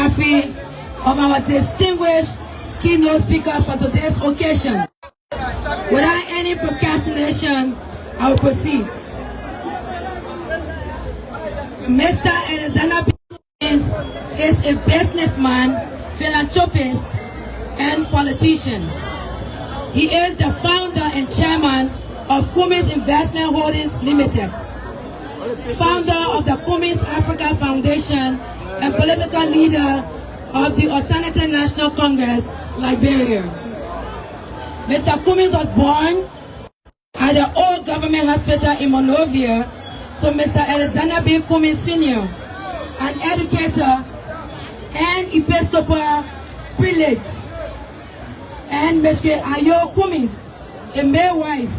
biography of our distinguished keynote speaker for today's occasion. Without any procrastination, I will proceed. Mr. Alexander B. Cummings is a businessman, philanthropist, and politician. He is the founder and chairman of Cummings Investment Holdings Limited, founder of the Cummings Africa Foundation, and political leader of the Alternative National Congress, Liberia. Mr. Cummings was born at the Old Government Hospital in Monrovia to Mr. Alexander B. Cummings Sr., an educator and Episcopal prelate, and Mr. Ayo Cummings, a midwife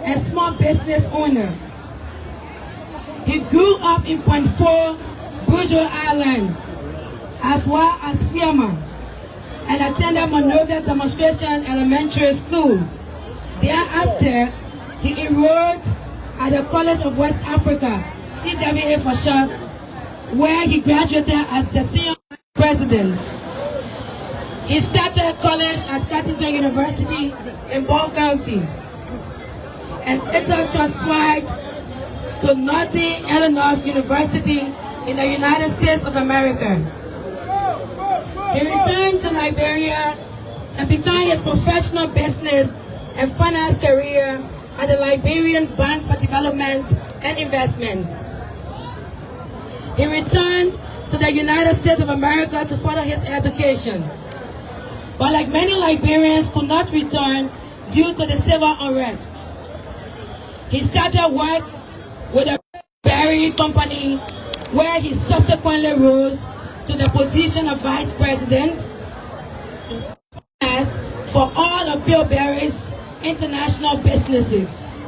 and small business owner. He grew up in Point 4, Bourgeois Island, as well as Fiamma, and attended Monrovia Demonstration Elementary School. Thereafter, he enrolled at the College of West Africa, CWA for short, where he graduated as the senior president. He started college at Cottington University in Ball County, and later transferred to Northern Illinois University in the United States of America. He returned to Liberia and began his professional business and finance career at the Liberian Bank for Development and Investment. He returned to the United States of America to further his education. But like many Liberians, could not return due to the civil unrest. He started work with the Berry Company, where he subsequently rose to the position of vice president for all of Bill Berry's international businesses.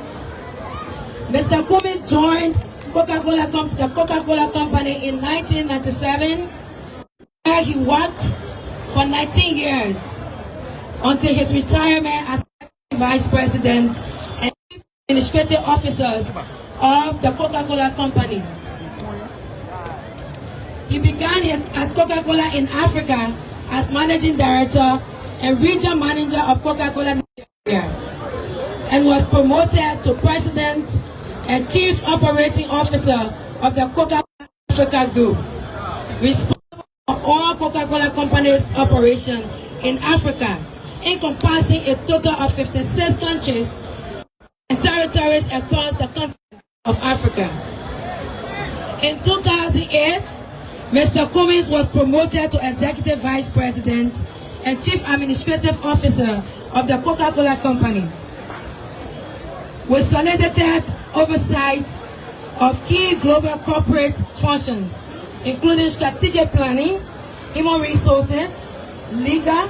Mr. Cummings joined the Coca-Cola Company in 1997, where he worked for 19 years until his retirement as vice president and chief administrative officers of the Coca-Cola Company. He began at Coca-Cola in Africa as managing director and regional manager of Coca-Cola Nigeria, and was promoted to president and chief operating officer of the Coca-Cola Africa Group, responsible for all Coca-Cola Company's operations in Africa, encompassing a total of 56 countries and territories across the continent of Africa. In 2008, Mr. Cummings was promoted to Executive Vice President and Chief Administrative Officer of the Coca-Cola Company, with solidated oversight of key global corporate functions, including strategic planning, human resources, legal,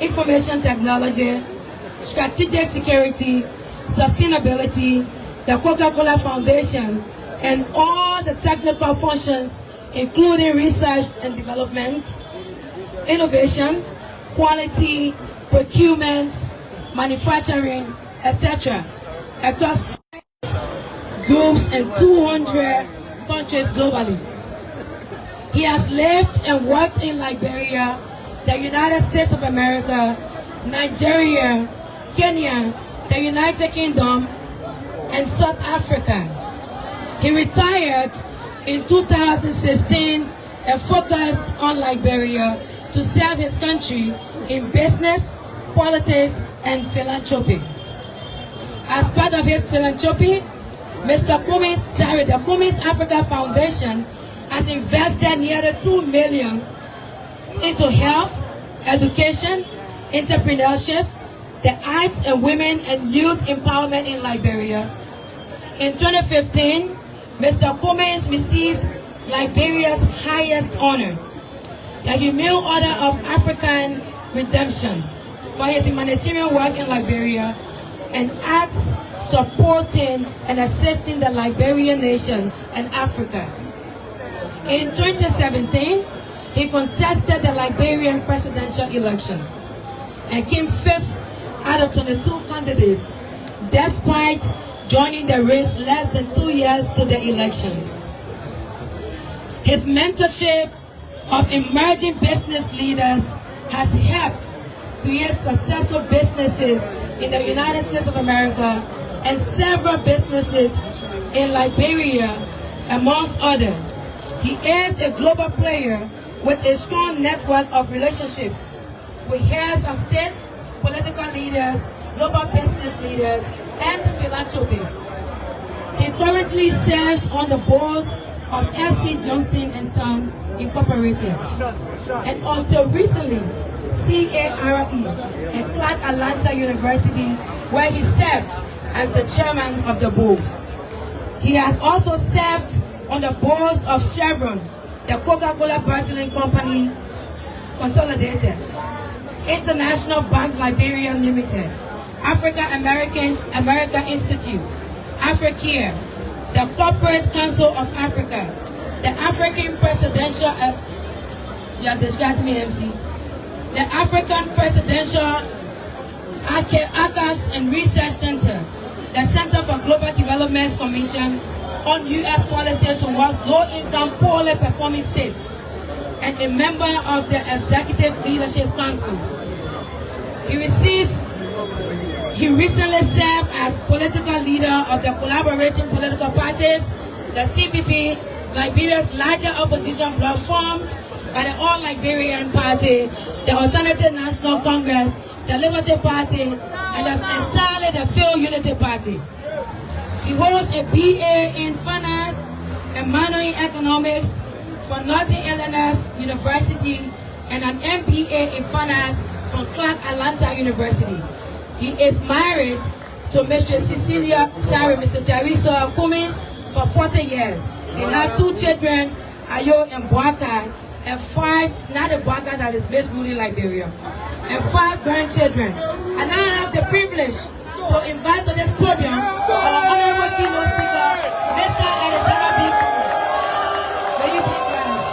information technology, strategic security, sustainability, the Coca-Cola Foundation, and all the technical functions, including research and development, innovation, quality, procurement, manufacturing, etc., across 5 groups and 200 countries globally. He has lived and worked in Liberia, the United States of America, Nigeria, Kenya, the United Kingdom, and South Africa. He retired in 2016 and focused on Liberia to serve his country in business, politics, and philanthropy. As part of his philanthropy, the Cummings Africa Foundation has invested nearly $2 million into health, education, entrepreneurships, the arts, and women and youth empowerment in Liberia. In 2015, Mr. Cummings received Liberia's highest honor, the Humil Order of African Redemption, for his humanitarian work in Liberia and acts supporting and assisting the Liberian nation and Africa. In 2017, he contested the Liberian presidential election and came 5th out of 22 candidates, despite joining the race less than 2 years to the elections. His mentorship of emerging business leaders has helped create successful businesses in the United States of America and several businesses in Liberia, amongst others. He is a global player with a strong network of relationships with heads of state, political leaders, global business leaders, and philanthropists. He currently serves on the boards of F.C. Johnson & Sons Incorporated, and until recently, CARE at Clark Atlanta University, where he served as the chairman of the board. He has also served on the boards of Chevron, the Coca-Cola Bottling Company Consolidated, International Bank Liberia Limited, African American Institute, Africare, the Corporate Council of Africa, the African Presidential, you are distracting me, MC, the African Presidential Archives and Research Center, the Center for Global Development Commission on U.S. policy towards low-income, poorly performing states, and a member of the Executive Leadership Council. He recently served as political leader of the Collaborating Political Parties, the CPP, Liberia's larger opposition bloc formed by the All Liberian Party, the Alternative National Congress, the Liberty Party, and entirely the Field Unity Party. He holds a BA in Finance and minor in Economics from Northern Illinois University and an MBA in Finance from Clark Atlanta University. He is married to Mr. Teresa Cummings for 40 years. They have 2 children, Ayo and Boaka, and 5, not a Boaka that is based in Liberia, and 5 grandchildren. And I have the privilege to invite to this podium our honorable keynote speaker, Mr. Alexander B. May you please rise.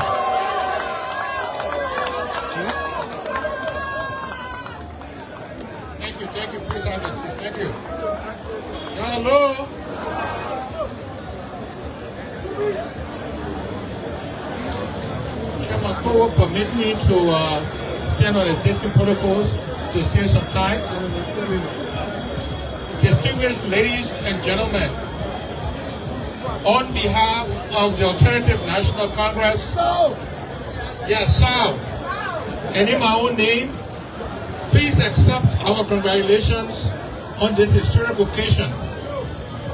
Thank you, please have a seat. Thank you. Hello. Chairman Kowo, permit me to stand on existing protocols to save some time. Distinguished ladies and gentlemen, on behalf of the Alternative National Congress, yes, sir, and in my own name, please accept our congratulations on this historic occasion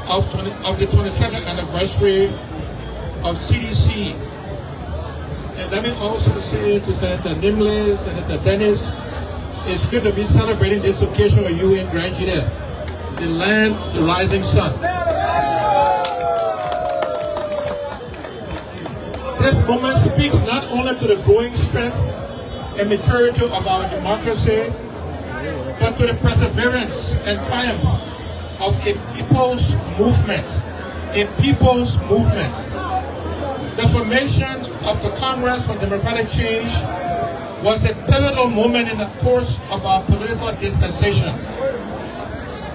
of the 22nd anniversary of CDC. And let me also say to Senator Nimley, Senator Dennis, it's good to be celebrating this occasion with you in Grand Gedeh, the land, the rising sun. This moment speaks not only to the growing strength and maturity of our democracy, but to the perseverance and triumph of a people's movement. A people's movement. The formation of the Congress for Democratic Change was a pivotal moment in the course of our political dispensation.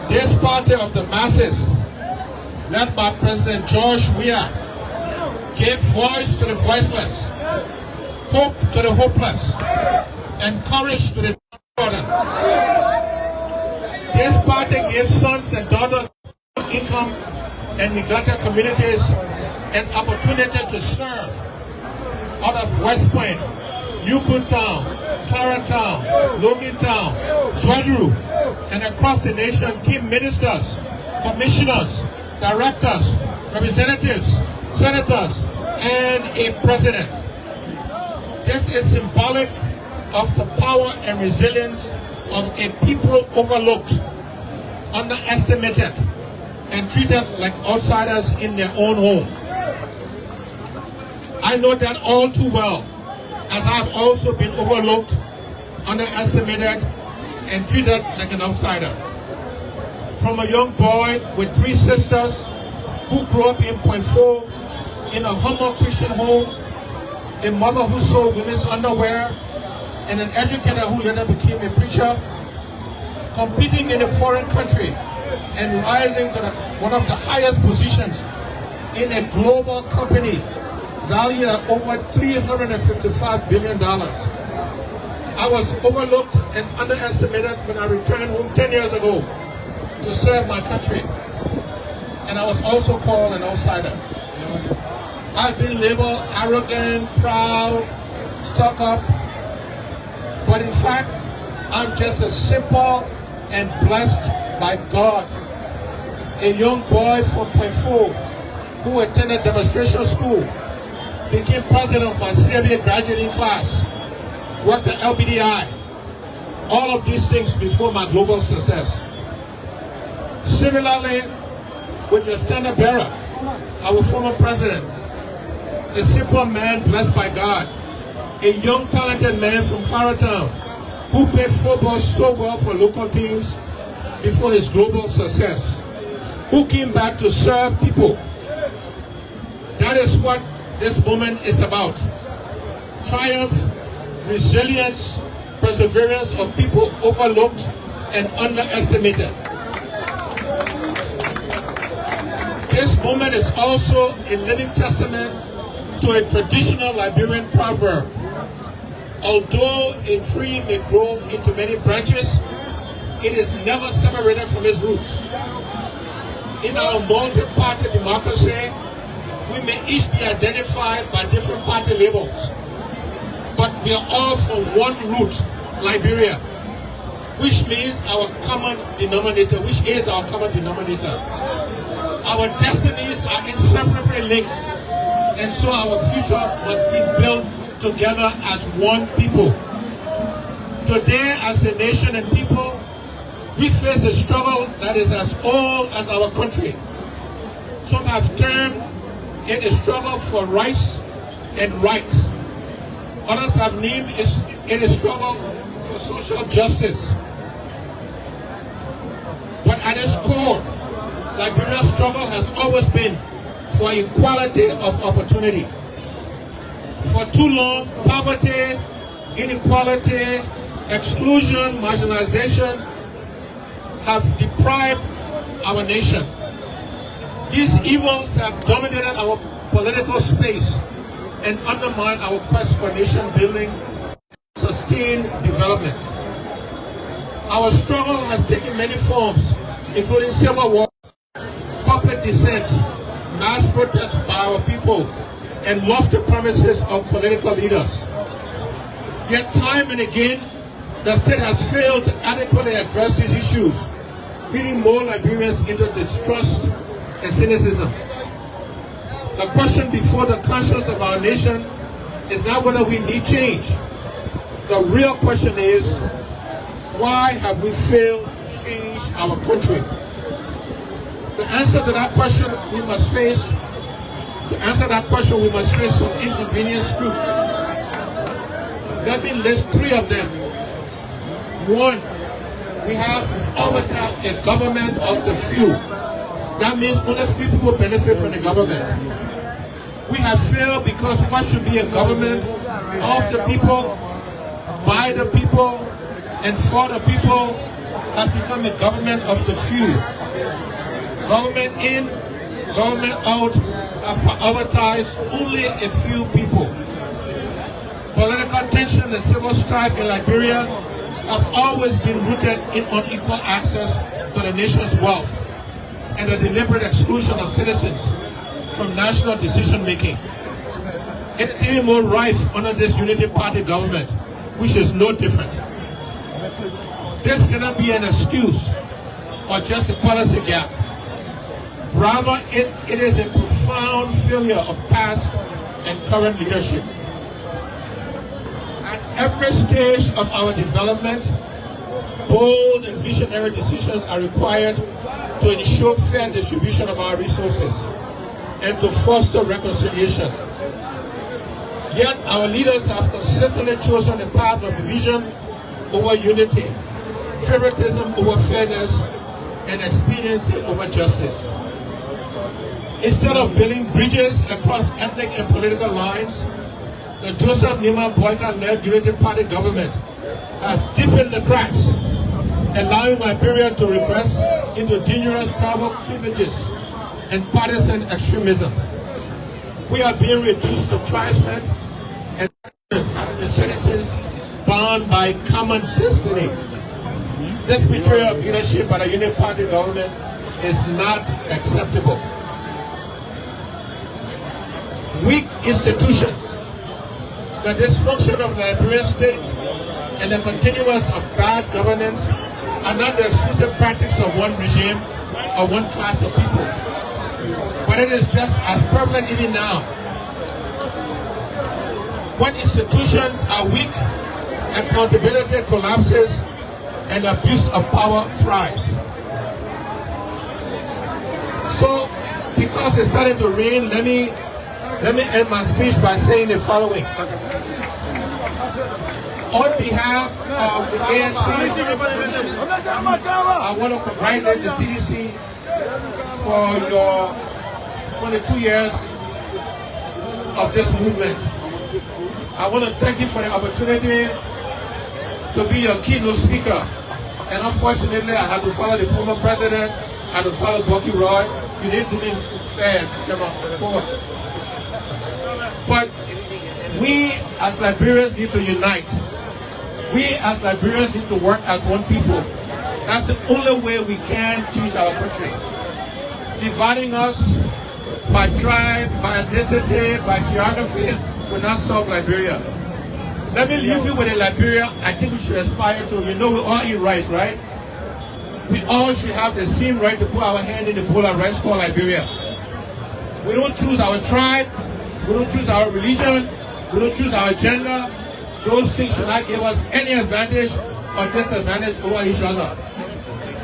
This party of the masses, led by President George Weah, gave voice to the voiceless, hope to the hopeless, and courage to the downtrodden. This party gave sons and daughters of income and neglected communities an opportunity to serve out of West Point, Newport Town, Claratown, Logan Town, Zwedru, and across the nation, key ministers, commissioners, directors, representatives, senators, and a president. This is symbolic of the power and resilience of a people overlooked, underestimated, and treated like outsiders in their own home. I know that all too well, as I have also been overlooked, underestimated, and treated like an outsider. From a young boy with 3 sisters who grew up in Point 4 in a humble Christian home, a mother who sewed women's underwear, and an educator who later became a preacher, competing in a foreign country and rising to one of the highest positions in a global company, valued at over $355 billion. I was overlooked and underestimated when I returned home 10 years ago to serve my country. And I was also called an outsider. I've been labeled arrogant, proud, stuck up, but in fact, I'm just a simple and blessed by God. A young boy from Point Four who attended demonstration school, became president of my CWA graduating class, worked at LBDI, all of these things before my global success. Similarly, with your standard bearer, our former president, a simple man blessed by God, a young talented man from Claratown who played football so well for local teams before his global success, who came back to serve people. That is what this moment is about. Triumph, resilience, perseverance of people overlooked and underestimated. This moment is also a living testament to a traditional Liberian proverb. Although a tree may grow into many branches, it is never separated from its roots. In our multi-party democracy, we may each be identified by different party labels, but we are all from one root, Liberia, which means our common denominator, which is our common denominator. Our destinies are inseparably linked, and so our future must be built together as one people. Today, as a nation and people, we face a struggle that is as old as our country. Some have termed it a struggle for rights and rights. Others have named it a struggle for social justice. But at its core, Liberia's struggle has always been for equality of opportunity. For too long, poverty, inequality, exclusion, marginalization have deprived our nation. These evils have dominated our political space and undermined our quest for nation building, sustained development. Our struggle has taken many forms, including civil war, public dissent, mass protests by our people, and lofty promises of political leaders. Yet time and again, the state has failed to adequately address these issues, leading more Liberians into distrust and cynicism. The question before the conscience of our nation is not whether we need change. The real question is, why have we failed to change our country? To answer that question, we must face some inconvenient truths. Let me list three of them. One, we always have a government of the few. That means only few people benefit from the government. We have failed because what should be a government of the people, by the people, and for the people has become a government of the few. Government in, government out have prioritized only a few people. Political tension and civil strife in Liberia have always been rooted in unequal access to the nation's wealth and the deliberate exclusion of citizens from national decision-making. It is even more rife under this unity party government, which is no different. This cannot be an excuse or just a policy gap. Rather, it is a profound failure of past and current leadership. At every stage of our development, bold and visionary decisions are required to ensure fair distribution of our resources and to foster reconciliation. Yet our leaders have consistently chosen the path of division over unity, favoritism over fairness, and expediency over justice. Instead of building bridges across ethnic and political lines, the Joseph Nima Boyka-led Unity Party government has deepened the cracks, allowing Liberia to regress into dangerous tribal cleavages and partisan extremism. we are being reduced to tribesmen and the citizens bound by common destiny. This betrayal of leadership by the Union Party government is not acceptable. Weak institutions, the dysfunction of the Liberian state, and the continuance of bad governance are not the exclusive practice of one regime or one class of people, but it is just as prevalent even now. When institutions are weak, accountability collapses and abuse of power thrives. So, because it's starting to rain, let me end my speech by saying the following. On behalf of the ANC, I want to congratulate the CDC for your 22 years of this movement. I want to thank you for the opportunity to be your keynote speaker. And unfortunately, I had to follow the former president, I had to follow Bucky Roy. You didn't do me fair, but we as Liberians need to unite. We as Liberians need to work as one people. That's the only way we can change our country. Dividing us by tribe, by ethnicity, by geography will not solve Liberia. Let me leave you with a Liberia I think we should aspire to. You know we all eat rice, right? We all should have the same right to put our hand in the bowl of rice called Liberia. We don't choose our tribe, we don't choose our religion, we don't choose our gender. Those things should not give us any advantage or disadvantage over each other.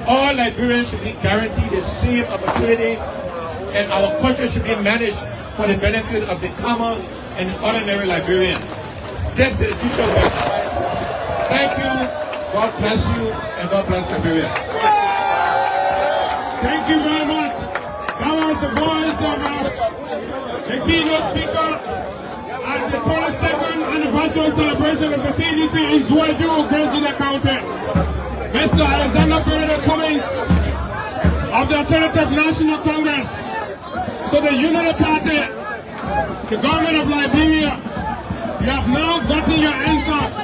All Liberians should be guaranteed the same opportunity, and our country should be managed for the benefit of the common and the ordinary Liberian. This is the future of our society. Thank you, God bless you, and God bless Liberia. Thank you very much. That was the voice of the keynote speaker at the 22nd anniversary celebration of the CDC in Zwedru, Gedeh County. Mr. Gedeh Cummings of the Alternative National Congress. So the Union Party, the government of Liberia, you have now gotten your answers.